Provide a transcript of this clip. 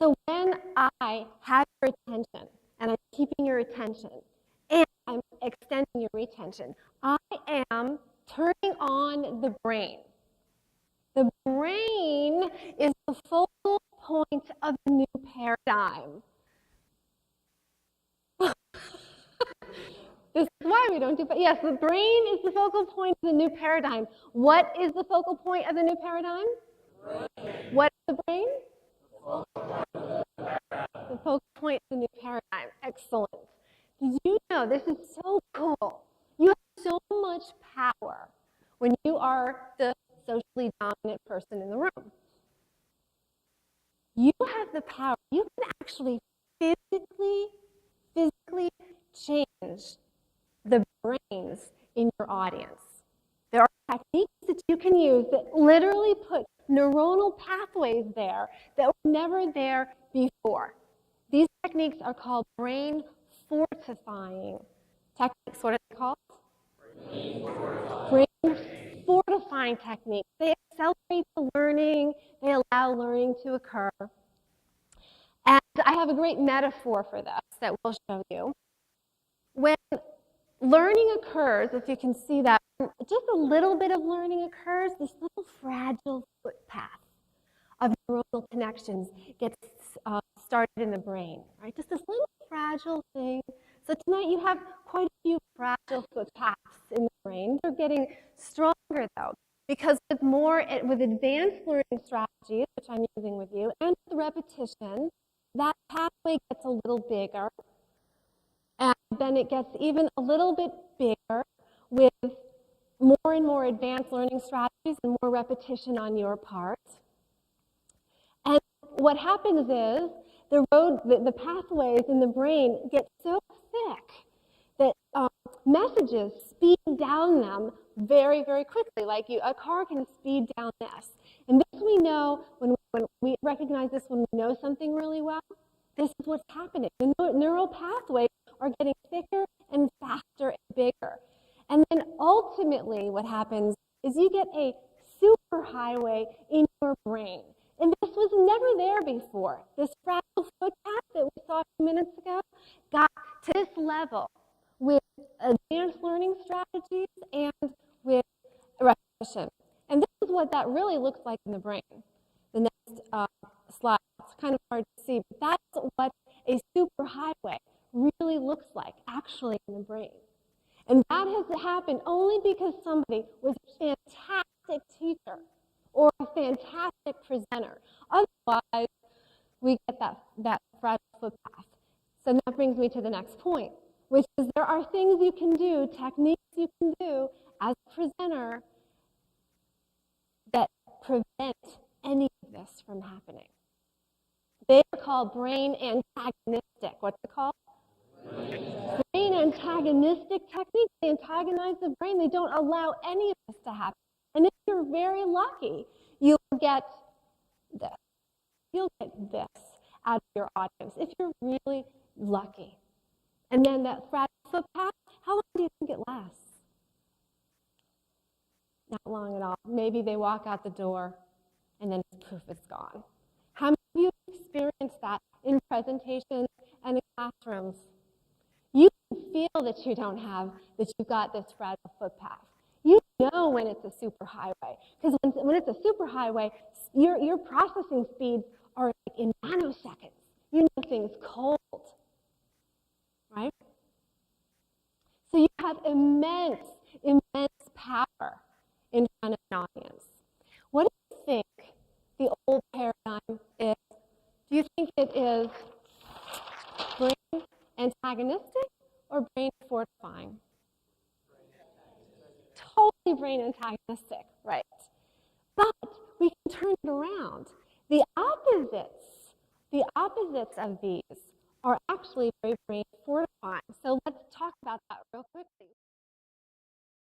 So when I have your attention, and I'm keeping your attention, and I'm extending your retention, I am turning on the brain. The brain is the focal point of the new paradigm. This is why we don't do, but yes, the brain is the focal point of the new paradigm. What is the focal point of the new paradigm? Brain. What is the brain? The focal point of the new paradigm. Excellent. Did you know, this is so cool. You have so much power when you are the socially dominant person in the room. You have the power. You can actually physically change the brains in your audience. There are techniques that you can use that literally put neuronal pathways there that were never there before. These techniques are called brain fortifying techniques. What are they called? Brain fortifying techniques. They accelerate the learning. They allow learning to occur. And I have a great metaphor for this that we'll show you. When learning occurs, if you can see that, just a little bit of learning occurs, this little fragile footpath of neuronal connections gets started in the brain, right? Just this little fragile thing. So tonight you have quite a few fragile footpaths in the brain. They're getting stronger though, because with advanced learning strategies, which I'm using with you, and with repetition, that pathway gets a little bigger. And then it gets even a little bit bigger with more and more advanced learning strategies and more repetition on your part. And what happens is the pathways in the brain get so thick that messages speed down them very, very quickly. Like a car can speed down this. And this we know, when we recognize this when we know something really well, this is what's happening. The neural pathways are getting thicker and faster and bigger. And then ultimately what happens is you get a superhighway in your brain. And this was never there before. This fragile footpath that we saw a few minutes ago got to this level with advanced learning strategies and with repetition. And this is what that really looks like in the brain. The next slide, it's kind of hard to see, but that's what a superhighway really looks like actually in the brain. And that has happened only because somebody was a fantastic teacher or a fantastic presenter. Otherwise, we get that fragile footpath. So that brings me to the next point, which is there are things you can do, techniques you can do as a presenter that prevent any of this from happening. They are called brain antagonistic. What's it called? Brain antagonistic techniques. They antagonize the brain. They don't allow any of this to happen. And if you're very lucky, you'll get this. You'll get this out of your audience if you're really lucky. And then that fragile footpath, how long do you think it lasts? Not long at all. Maybe they walk out the door and then poof, it's gone. How many of you have experienced that in presentations and in classrooms? You can feel that you've got this fragile footpath. You know when it's a superhighway. Because when it's a superhighway, your processing speeds are like in nanoseconds. You know things cold, right? So you have immense power in front of an audience. What do you think the old paradigm is? Do you think it is brain antagonistic or brain fortifying? Totally brain antagonistic, right? But we can turn it around. The opposites of these are actually very brain fortifying. So let's talk about that real quickly.